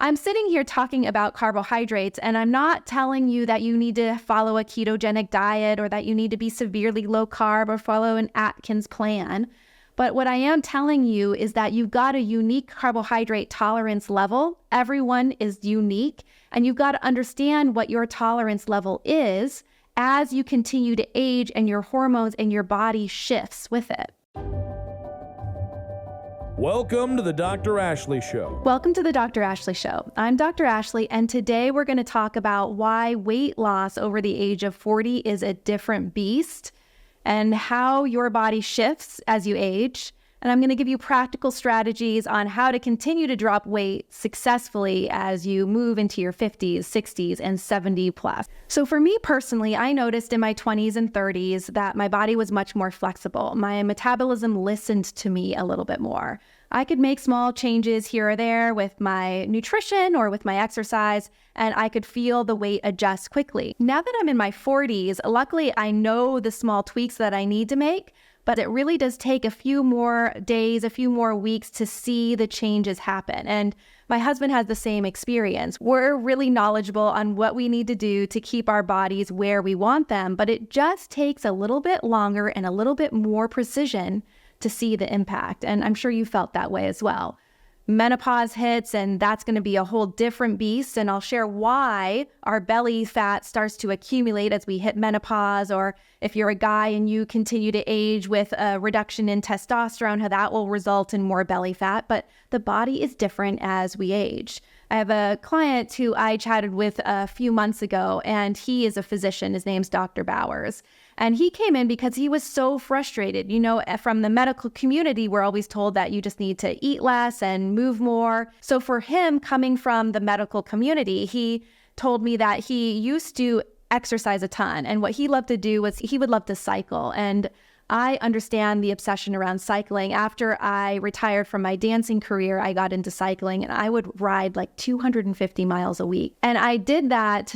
I'm sitting here talking about carbohydrates, and I'm not telling you that you need to follow a ketogenic diet or that you need to be severely low carb or follow an Atkins plan. But what I am telling you is that you've got a unique carbohydrate tolerance level. Everyone is unique, and you've got to understand what your tolerance level is as you continue to age and your hormones and your body shifts with it. Welcome to the Dr. Ashley Show. Welcome to the Dr. Ashley Show. I'm Dr. Ashley, and today we're going to talk about why weight loss over the age of 40 is a different beast and how your body shifts as you age. And I'm going to give you practical strategies on how to continue to drop weight successfully as you move into your 50s, 60s, and 70 plus. So for me personally, I noticed in my 20s and 30s that my body was much more flexible. My metabolism listened to me a little bit more. I could make small changes here or there with my nutrition or with my exercise, and I could feel the weight adjust quickly. Now that I'm in my 40s, luckily I know the small tweaks that I need to make, but it really does take a few more days, a few more weeks to see the changes happen. And my husband has the same experience. We're really knowledgeable on what we need to do to keep our bodies where we want them, but it just takes a little bit longer and a little bit more precision to see the impact. And I'm sure you felt that way as well. Menopause hits, and that's going to be a whole different beast. And I'll share why our belly fat starts to accumulate as we hit menopause, or if you're a guy and you continue to age with a reduction in testosterone, how that will result in more belly fat. But the body is different as we age. I have a client who I chatted with a few months ago, and he is a physician. His name's Dr. Bowers. And he came in because he was so frustrated. You know, from the medical community, we're always told that you just need to eat less and move more. So for him, coming from the medical community, he told me that he used to exercise a ton. And what he loved to do was he would love to cycle. And I understand the obsession around cycling. After I retired from my dancing career, I got into cycling, and I would ride like 250 miles a week. And I did that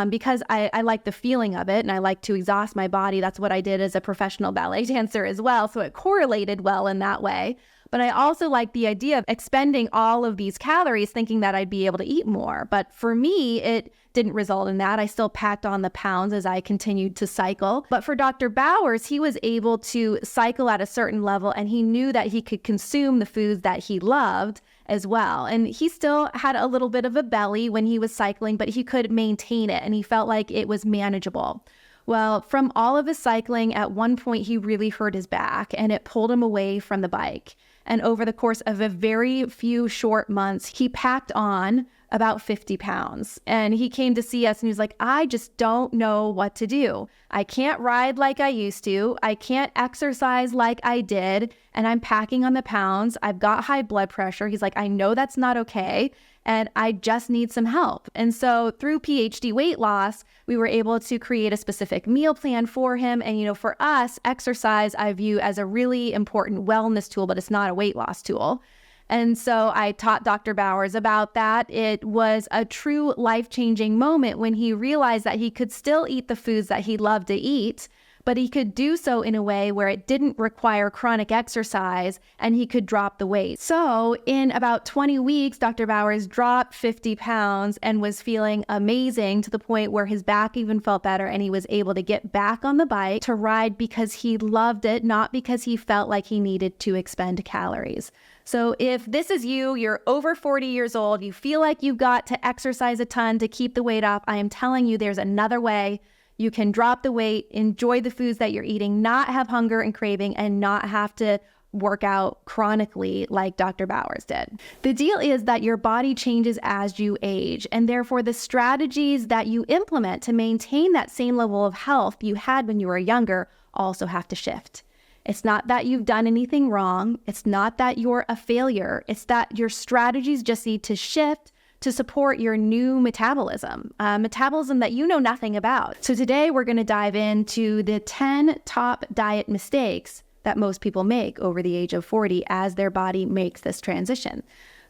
because I like the feeling of it, and I like to exhaust my body. That's what I did as a professional ballet dancer as well. So it correlated well in that way. But I also like the idea of expending all of these calories thinking that I'd be able to eat more. But for me, it didn't result in that. I still packed on the pounds as I continued to cycle. But for Dr. Bowers, he was able to cycle at a certain level, and he knew that he could consume the foods that he loved as well. And he still had a little bit of a belly when he was cycling, but he could maintain it, and he felt like it was manageable. Well, from all of his cycling, at one point he really hurt his back, and it pulled him away from the bike. And over the course of a very few short months, he packed on about 50 pounds. And he came to see us and he was like, I just don't know what to do. I can't ride like I used to. I can't exercise like I did. And I'm packing on the pounds. I've got high blood pressure. He's like, I know that's not okay. And I just need some help. And so through PhD weight loss, we were able to create a specific meal plan for him. And, you know, for us, exercise I view as a really important wellness tool, but it's not a weight loss tool. And so I taught Dr. Bowers about that. It was a true life-changing moment when he realized that he could still eat the foods that he loved to eat, but he could do so in a way where it didn't require chronic exercise and he could drop the weight. So in about 20 weeks, Dr. Bowers dropped 50 pounds and was feeling amazing to the point where his back even felt better, and he was able to get back on the bike to ride because he loved it, not because he felt like he needed to expend calories. So if this is you, you're over 40 years old, you feel like you've got to exercise a ton to keep the weight off, I am telling you there's another way. You can drop the weight, enjoy the foods that you're eating, not have hunger and craving, and not have to work out chronically like Dr. Bowers did. The deal is that your body changes as you age, and therefore the strategies that you implement to maintain that same level of health you had when you were younger also have to shift. It's not that you've done anything wrong. It's not that you're a failure. It's that your strategies just need to shift to support your new metabolism, metabolism that you know nothing about. So today we're going to dive into the 10 top diet mistakes that most people make over the age of 40 as their body makes this transition.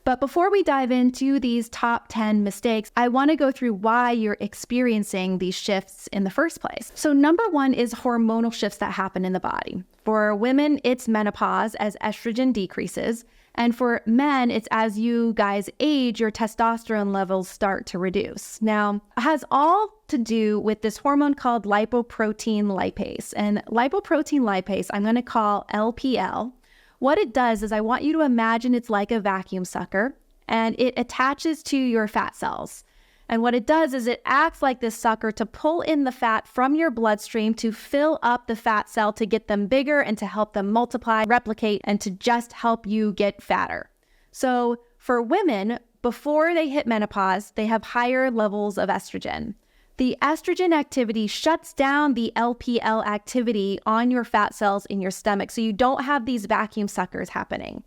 But before we dive into these top 10 mistakes, I want to go through why you're experiencing these shifts in the first place. So number one is hormonal shifts that happen in the body. For women, it's menopause as estrogen decreases. And for men, it's as you guys age, your testosterone levels start to reduce. Now, it has all to do with this hormone called lipoprotein lipase. And lipoprotein lipase, I'm going to call LPL. What it does is I want you to imagine it's like a vacuum sucker, and it attaches to your fat cells. And what it does is it acts like this sucker to pull in the fat from your bloodstream to fill up the fat cell to get them bigger and to help them multiply, replicate, and to just help you get fatter. So for women, before they hit menopause, they have higher levels of estrogen. The estrogen activity shuts down the LPL activity on your fat cells in your stomach, so you don't have these vacuum suckers happening.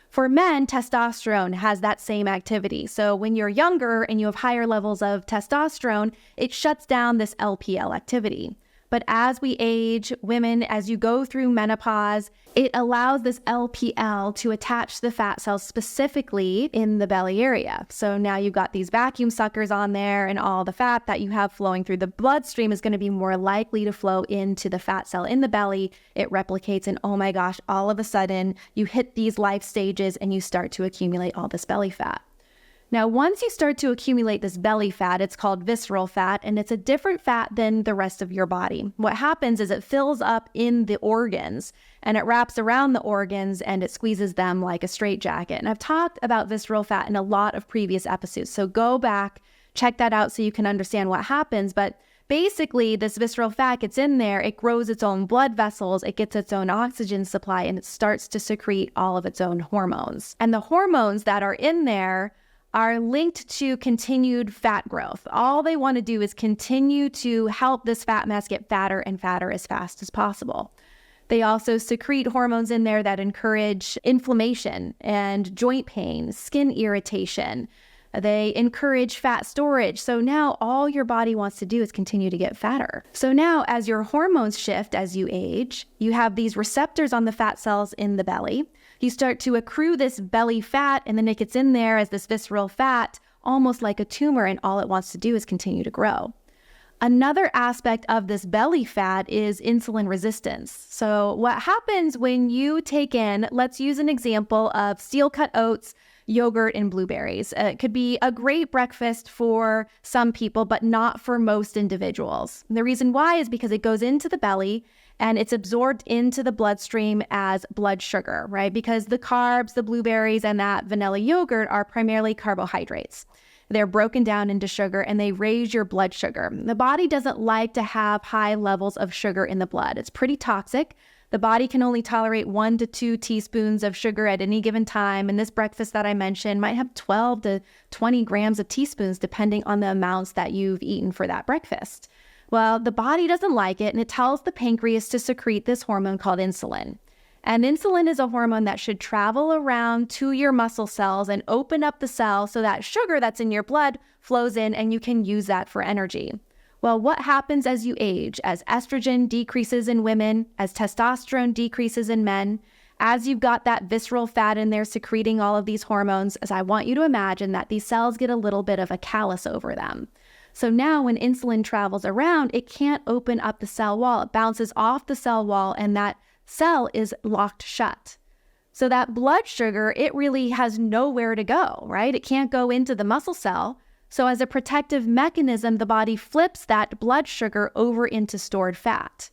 For men, testosterone has that same activity. So when you're younger and you have higher levels of testosterone, it shuts down this LPL activity. But as we age, women, as you go through menopause, it allows this LPL to attach to the fat cells specifically in the belly area. So now you've got these vacuum suckers on there, and all the fat that you have flowing through the bloodstream is going to be more likely to flow into the fat cell in the belly. It replicates, and oh my gosh, all of a sudden you hit these life stages and you start to accumulate all this belly fat. Now, once you start to accumulate this belly fat, it's called visceral fat, and it's a different fat than the rest of your body. What happens is it fills up in the organs, and it wraps around the organs, and it squeezes them like a straitjacket. And I've talked about visceral fat in a lot of previous episodes, so go back, check that out so you can understand what happens. But basically, this visceral fat gets in there, it grows its own blood vessels, it gets its own oxygen supply, and it starts to secrete all of its own hormones. And the hormones that are in there are linked to continued fat growth. All they want to do is continue to help this fat mass get fatter and fatter as fast as possible. They also secrete hormones in there that encourage inflammation and joint pain, skin irritation. They encourage fat storage. So now all your body wants to do is continue to get fatter. So now as your hormones shift as you age, you have these receptors on the fat cells in the belly. You start to accrue this belly fat, and then it gets in there as this visceral fat, almost like a tumor, and all it wants to do is continue to grow. Another aspect of this belly fat is insulin resistance. So what happens when you take in, let's use an example of steel-cut oats, yogurt, and blueberries. It could be a great breakfast for some people, but not for most individuals. And the reason why is because it goes into the belly and it's absorbed into the bloodstream as blood sugar, right? Because the carbs, the blueberries, and that vanilla yogurt are primarily carbohydrates. They're broken down into sugar and they raise your blood sugar. The body doesn't like to have high levels of sugar in the blood. It's pretty toxic. The body can only tolerate 1 to 2 teaspoons of sugar at any given time. And this breakfast that I mentioned might have 12 to 20 grams of teaspoons, depending on the amounts that you've eaten for that breakfast. Well, the body doesn't like it, and it tells the pancreas to secrete this hormone called insulin. And insulin is a hormone that should travel around to your muscle cells and open up the cell so that sugar that's in your blood flows in and you can use that for energy. Well, what happens as you age? As estrogen decreases in women, as testosterone decreases in men, as you've got that visceral fat in there secreting all of these hormones, as I want you to imagine that these cells get a little bit of a callus over them. So now when insulin travels around, it can't open up the cell wall. It bounces off the cell wall and that cell is locked shut. So that blood sugar, it really has nowhere to go, right? It can't go into the muscle cell. So as a protective mechanism, the body flips that blood sugar over into stored fat.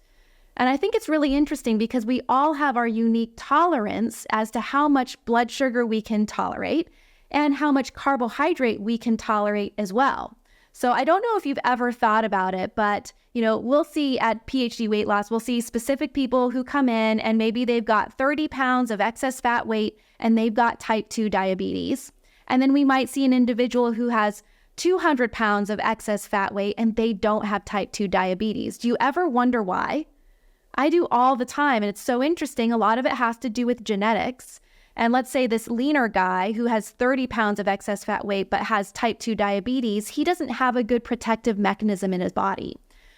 And I think it's really interesting because we all have our unique tolerance as to how much blood sugar we can tolerate and how much carbohydrate we can tolerate as well. So I don't know if you've ever thought about it, but we'll see at PhD Weight Loss, we'll see specific people who come in and maybe they've got 30 pounds of excess fat weight and they've got type 2 diabetes. And then we might see an individual who has 200 pounds of excess fat weight and they don't have type 2 diabetes. Do you ever wonder why? I do all the time, and it's so interesting. A lot of it has to do with genetics. And let's say this leaner guy who has 30 pounds of excess fat weight but has type 2 diabetes, he doesn't have a good protective mechanism in his body.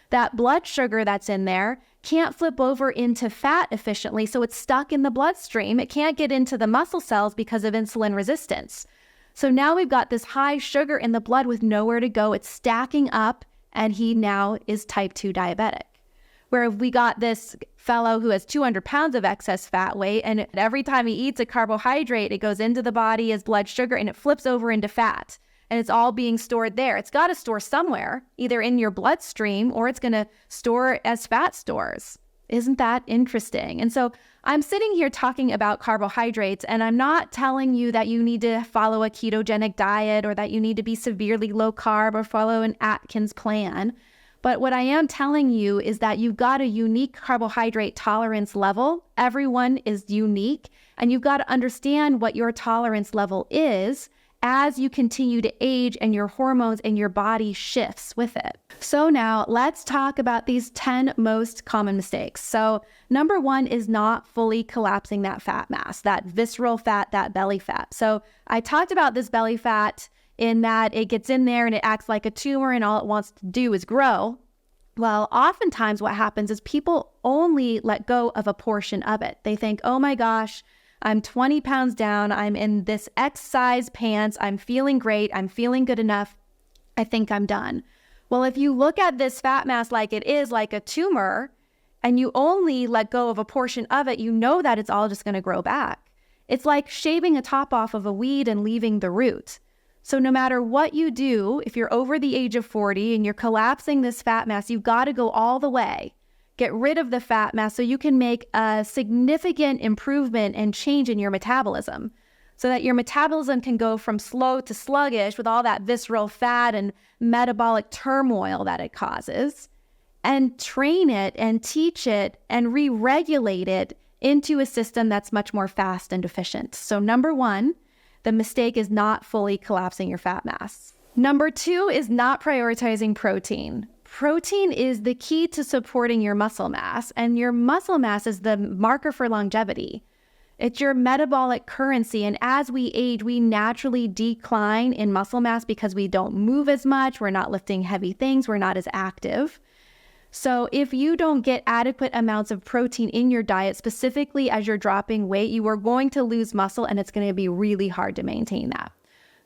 That blood sugar that's in there can't flip over into fat efficiently, so it's stuck in the bloodstream. It can't get into the muscle cells because of insulin resistance. So now we've got this high sugar in the blood with nowhere to go. It's stacking up, and he now is type 2 diabetic. Where we got this fellow who has 200 pounds of excess fat weight, and every time he eats a carbohydrate, it goes into the body as blood sugar and it flips over into fat. And it's all being stored there. It's got to store somewhere, either in your bloodstream or it's going to store as fat stores. Isn't that interesting? And so I'm sitting here talking about carbohydrates, and I'm not telling you that you need to follow a ketogenic diet or that you need to be severely low carb or follow an Atkins plan. But what I am telling you is that you've got a unique carbohydrate tolerance level. Everyone is unique, and you've got to understand what your tolerance level is as you continue to age and your hormones and your body shifts with it. So now let's talk about these 10 most common mistakes. So number 1 is not fully collapsing that fat mass, that visceral fat, that belly fat. So I talked about this belly fat in that it gets in there and it acts like a tumor and all it wants to do is grow. Well, oftentimes what happens is people only let go of a portion of it. They think, oh my gosh, I'm 20 pounds down. I'm in this X size pants. I'm feeling great. I'm feeling good enough. I think I'm done. Well, if you look at this fat mass like it is like a tumor and you only let go of a portion of it, you know that it's all just going to grow back. It's like shaving a top off of a weed and leaving the root. So no matter what you do, if you're over the age of 40 and you're collapsing this fat mass, you've got to go all the way. Get rid of the fat mass so you can make a significant improvement and change in your metabolism so that your metabolism can go from slow to sluggish with all that visceral fat and metabolic turmoil that it causes, and train it and teach it and re-regulate it into a system that's much more fast and efficient. So number 1, the mistake is not fully collapsing your fat mass. Number 2 is not prioritizing protein. Protein is the key to supporting your muscle mass, and your muscle mass is the marker for longevity. It's your metabolic currency, and as we age, we naturally decline in muscle mass because we don't move as much, we're not lifting heavy things, we're not as active. So if you don't get adequate amounts of protein in your diet, specifically as you're dropping weight, you are going to lose muscle, and it's going to be really hard to maintain that.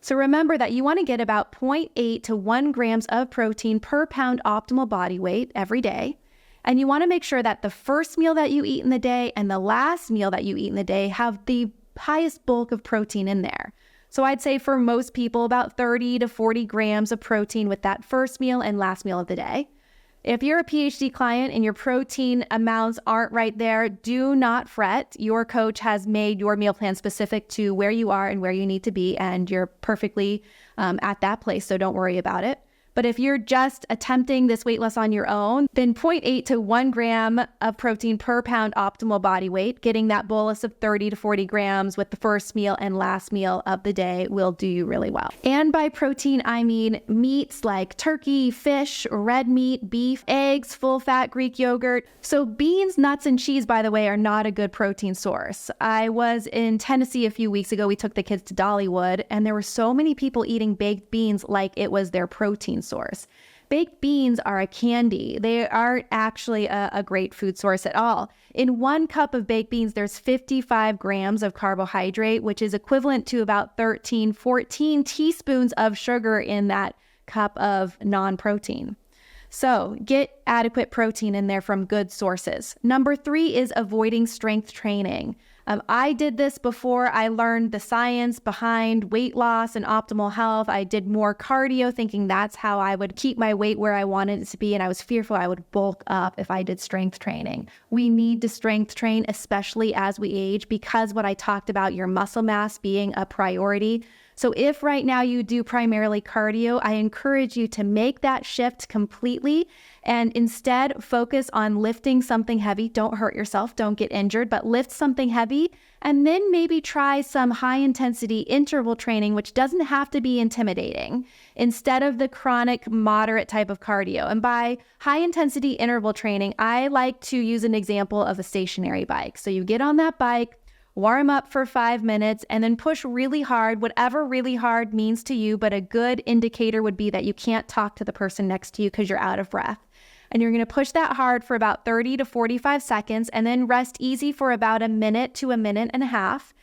So remember that you want to get about 0.8 to 1 grams of protein per pound optimal body weight every day. And you want to make sure that the first meal that you eat in the day and the last meal that you eat in the day have the highest bulk of protein in there. So I'd say for most people, about 30 to 40 grams of protein with that first meal and last meal of the day. If you're a PhD client and your protein amounts aren't right there, do not fret. Your coach has made your meal plan specific to where you are and where you need to be, and you're perfectly at that place, so don't worry about it. But if you're just attempting this weight loss on your own, then 0.8 to 1 gram of protein per pound optimal body weight, getting that bolus of 30 to 40 grams with the first meal and last meal of the day will do you really well. And by protein, I mean meats like turkey, fish, red meat, beef, eggs, full-fat Greek yogurt. So beans, nuts, and cheese, by the way, are not a good protein source. I was in Tennessee a few weeks ago. We took the kids to Dollywood, and there were so many people eating baked beans like it was their protein source. Baked beans are a candy. They aren't actually a great food source at all. In 1 cup of baked beans, there's 55 grams of carbohydrate, which is equivalent to about 14 teaspoons of sugar in that cup of non-protein. So get adequate protein in there from good sources. Number 3 is avoiding strength training. I did this before I learned the science behind weight loss and optimal health. I did more cardio thinking that's how I would keep my weight where I wanted it to be. And I was fearful I would bulk up if I did strength training. We need to strength train, especially as we age, because what I talked about, your muscle mass being a priority. So if right now you do primarily cardio, I encourage you to make that shift completely and instead focus on lifting something heavy. Don't hurt yourself, don't get injured, but lift something heavy and then maybe try some high intensity interval training, which doesn't have to be intimidating, instead of the chronic moderate type of cardio. And by high intensity interval training, I like to use an example of a stationary bike. So you get on that bike, warm up for 5 minutes, and then push really hard, whatever really hard means to you. But a good indicator would be that you can't talk to the person next to you because you're out of breath. And you're going to push that hard for about 30 to 45 seconds and then rest easy for about a minute to a minute and a half.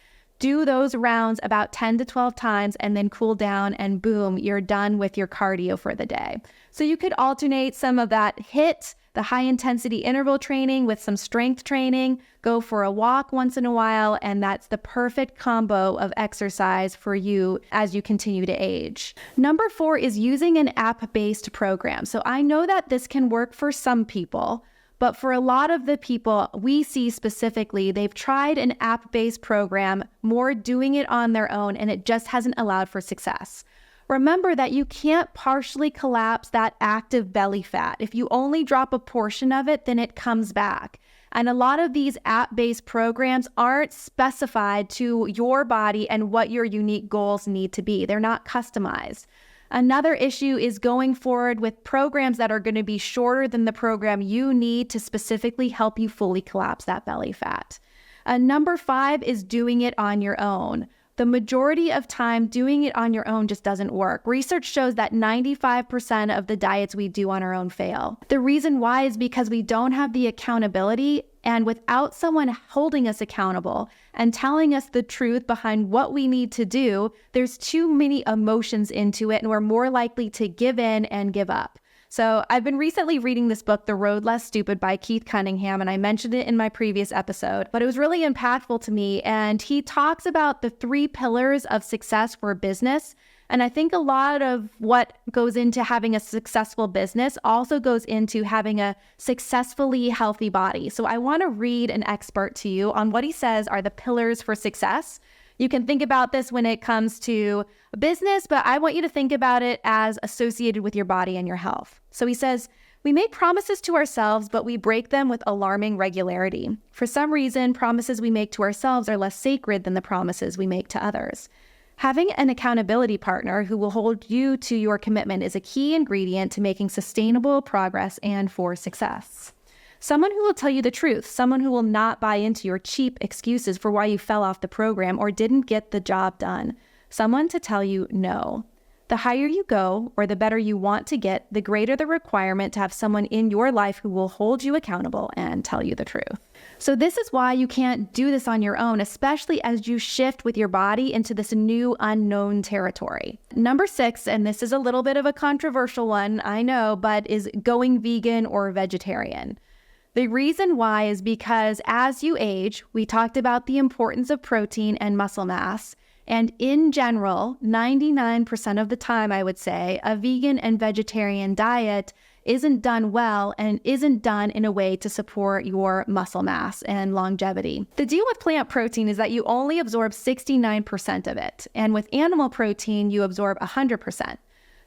Do those rounds about 10 to 12 times and then cool down, and boom, you're done with your cardio for the day. So you could alternate some of that HIIT, the high intensity interval training, with some strength training. Go for a walk once in a while, and that's the perfect combo of exercise for you as you continue to age. Number 4 is using an app-based program. So I know that this can work for some people, but for a lot of the people we see specifically, they've tried an app-based program, more doing it on their own, and it just hasn't allowed for success. Remember that you can't partially collapse that active belly fat. If you only drop a portion of it, then it comes back. And a lot of these app-based programs aren't specified to your body and what your unique goals need to be. They're not customized. Another issue is going forward with programs that are going to be shorter than the program you need to specifically help you fully collapse that belly fat. Number 5 is doing it on your own. The majority of time, doing it on your own just doesn't work. Research shows that 95% of the diets we do on our own fail. The reason why is because we don't have the accountability, and without someone holding us accountable and telling us the truth behind what we need to do, there's too many emotions into it, and we're more likely to give in and give up. So I've been recently reading this book, The Road Less Stupid by Keith Cunningham, and I mentioned it in my previous episode, but it was really impactful to me. And he talks about the 3 pillars of success for business. And I think a lot of what goes into having a successful business also goes into having a successfully healthy body. So I want to read an expert to you on what he says are the pillars for success. You can think about this when it comes to business, but I want you to think about it as associated with your body and your health. So he says, we make promises to ourselves, but we break them with alarming regularity. For some reason, promises we make to ourselves are less sacred than the promises we make to others. Having an accountability partner who will hold you to your commitment is a key ingredient to making sustainable progress and for success. Someone who will tell you the truth, someone who will not buy into your cheap excuses for why you fell off the program or didn't get the job done. Someone to tell you no. The higher you go, or the better you want to get, the greater the requirement to have someone in your life who will hold you accountable and tell you the truth. So this is why you can't do this on your own, especially as you shift with your body into this new unknown territory. Number 6, and this is a little bit of a controversial one, I know, but is going vegan or vegetarian. The reason why is because as you age, we talked about the importance of protein and muscle mass. And in general, 99% of the time, I would say, a vegan and vegetarian diet isn't done well and isn't done in a way to support your muscle mass and longevity. The deal with plant protein is that you only absorb 69% of it. And with animal protein, you absorb 100%.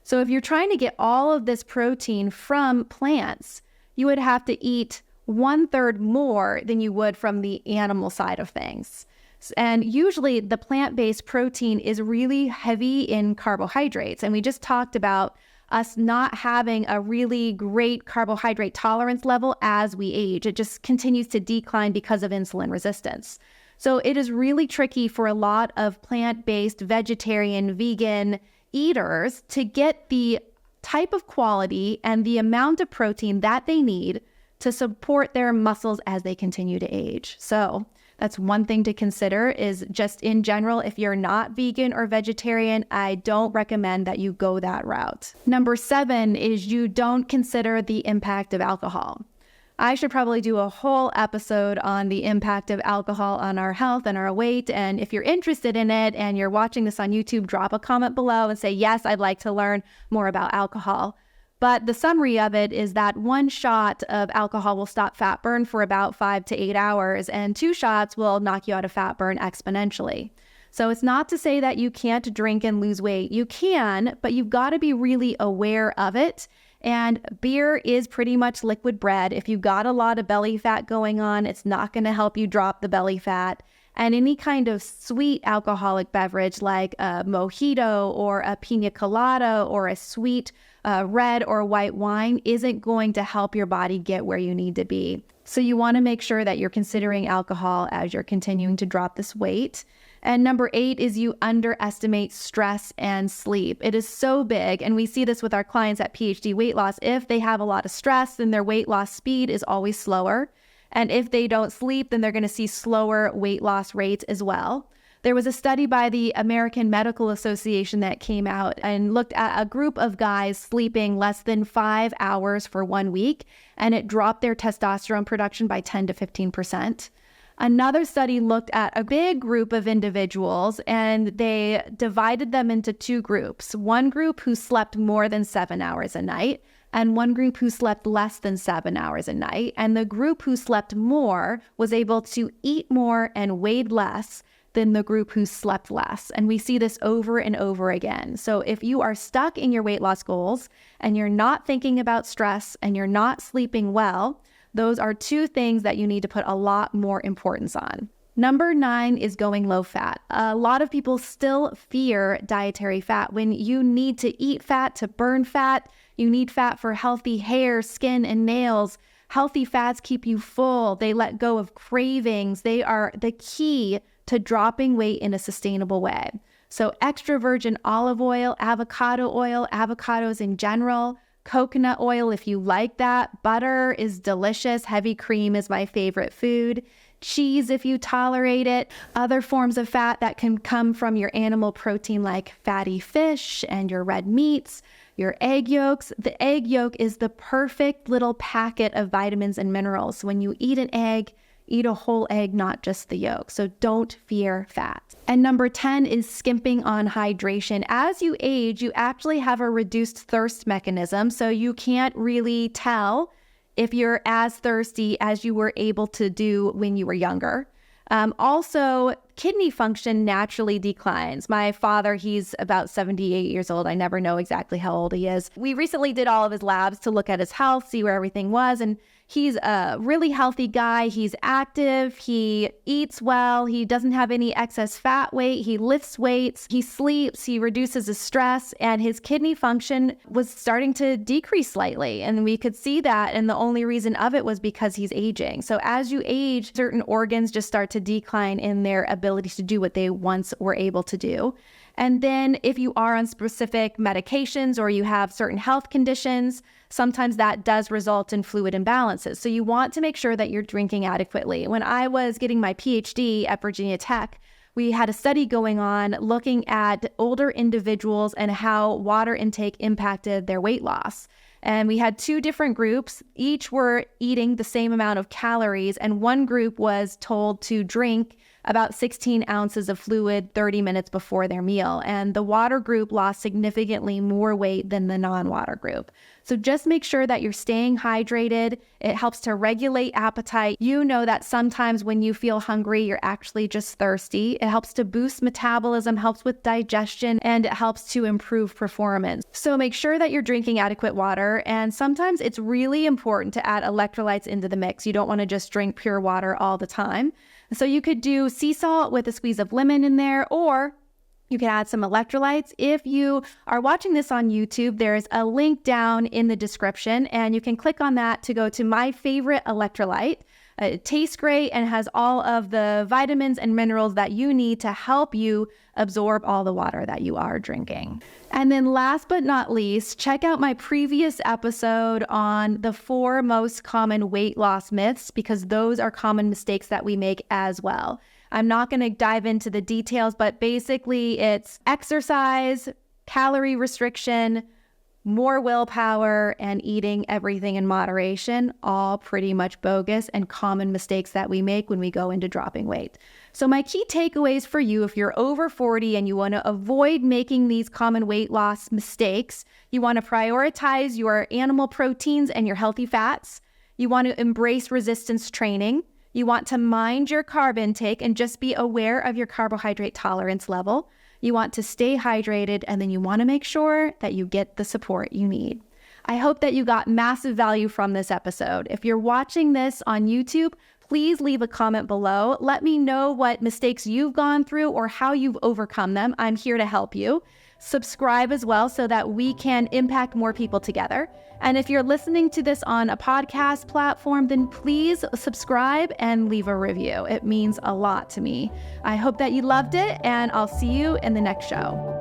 So if you're trying to get all of this protein from plants, you would have to eat 1/3 more than you would from the animal side of things. And usually the plant-based protein is really heavy in carbohydrates. And we just talked about us not having a really great carbohydrate tolerance level as we age. It just continues to decline because of insulin resistance. So it is really tricky for a lot of plant-based, vegetarian, vegan eaters to get the type of quality and the amount of protein that they need to support their muscles as they continue to age. So that's one thing to consider, is just in general, if you're not vegan or vegetarian, I don't recommend that you go that route. Number 7 is you don't consider the impact of alcohol. I should probably do a whole episode on the impact of alcohol on our health and our weight. And if you're interested in it and you're watching this on YouTube, drop a comment below and say, yes, I'd like to learn more about alcohol. But the summary of it is that 1 shot of alcohol will stop fat burn for about 5 to 8 hours, and 2 shots will knock you out of fat burn exponentially. So it's not to say that you can't drink and lose weight. You can, but you've got to be really aware of it. And beer is pretty much liquid bread. If you've got a lot of belly fat going on, it's not going to help you drop the belly fat. And any kind of sweet alcoholic beverage like a mojito or a pina colada or a sweet red or white wine isn't going to help your body get where you need to be. So you want to make sure that you're considering alcohol as you're continuing to drop this weight. And number 8 is you underestimate stress and sleep. It is so big. And we see this with our clients at PhD Weight Loss. If they have a lot of stress, then their weight loss speed is always slower. And if they don't sleep, then they're going to see slower weight loss rates as well. There was a study by the American Medical Association that came out and looked at a group of guys sleeping less than 5 hours for 1 week, and it dropped their testosterone production by 10 to 15%. Another study looked at a big group of individuals, and they divided them into two groups. One group who slept more than 7 hours a night, and one group who slept less than 7 hours a night. And the group who slept more was able to eat more and weighed less than the group who slept less. And we see this over and over again. So if you are stuck in your weight loss goals and you're not thinking about stress and you're not sleeping well, those are two things that you need to put a lot more importance on. Number 9 is going low fat. A lot of people still fear dietary fat when you need to eat fat to burn fat. You need fat for healthy hair, skin, and nails. Healthy fats keep you full. They let go of cravings. They are the key to dropping weight in a sustainable way. So extra virgin olive oil, avocados in general, coconut oil if you like that. Butter is delicious. Heavy cream is my favorite food. Cheese if you tolerate it. Other forms of fat that can come from your animal protein like fatty fish and your red meats, your egg yolks. The egg yolk is the perfect little packet of vitamins and minerals. When you eat an egg, eat a whole egg, not just the yolk. So don't fear fat. And number 10 is skimping on hydration. As you age, you actually have a reduced thirst mechanism, so you can't really tell if you're as thirsty as you were able to do when you were younger. Also, kidney function naturally declines. My father, he's about 78 years old. I never know exactly how old he is. We recently did all of his labs to look at his health, see where everything was, and he's a really healthy guy. He's active. He eats well. He doesn't have any excess fat weight. He lifts weights. He sleeps. He reduces his stress. And his kidney function was starting to decrease slightly. And we could see that. And the only reason of it was because he's aging. So as you age, certain organs just start to decline in their ability to do what they once were able to do. And then if you are on specific medications or you have certain health conditions, sometimes that does result in fluid imbalances. So you want to make sure that you're drinking adequately. When I was getting my PhD at Virginia Tech, we had a study going on looking at older individuals and how water intake impacted their weight loss. And we had two different groups. Each were eating the same amount of calories, and one group was told to drink about 16 ounces of fluid 30 minutes before their meal. And the water group lost significantly more weight than the non-water group. So just make sure that you're staying hydrated. It helps to regulate appetite. You know that sometimes when you feel hungry, you're actually just thirsty. It helps to boost metabolism, helps with digestion, and it helps to improve performance. So make sure that you're drinking adequate water. And sometimes it's really important to add electrolytes into the mix. You don't want to just drink pure water all the time. So you could do sea salt with a squeeze of lemon in there, or you can add some electrolytes. If you are watching this on YouTube, there's a link down in the description, and you can click on that to go to my favorite electrolyte. It tastes great and has all of the vitamins and minerals that you need to help you absorb all the water that you are drinking. And then last but not least, check out my previous episode on the 4 most common weight loss myths, because those are common mistakes that we make as well. I'm not going to dive into the details, but basically it's exercise, calorie restriction, more willpower, and eating everything in moderation, all pretty much bogus and common mistakes that we make when we go into dropping weight. So my key takeaways for you, if you're over 40 and you want to avoid making these common weight loss mistakes, you want to prioritize your animal proteins and your healthy fats. You want to embrace resistance training. You want to mind your carb intake and just be aware of your carbohydrate tolerance level. You want to stay hydrated, and then you want to make sure that you get the support you need. I hope that you got massive value from this episode. If you're watching this on YouTube, please leave a comment below. Let me know what mistakes you've gone through or how you've overcome them. I'm here to help you. Subscribe as well so that we can impact more people together. And if you're listening to this on a podcast platform, then please subscribe and leave a review. It means a lot to me. I hope that you loved it, and I'll see you in the next show.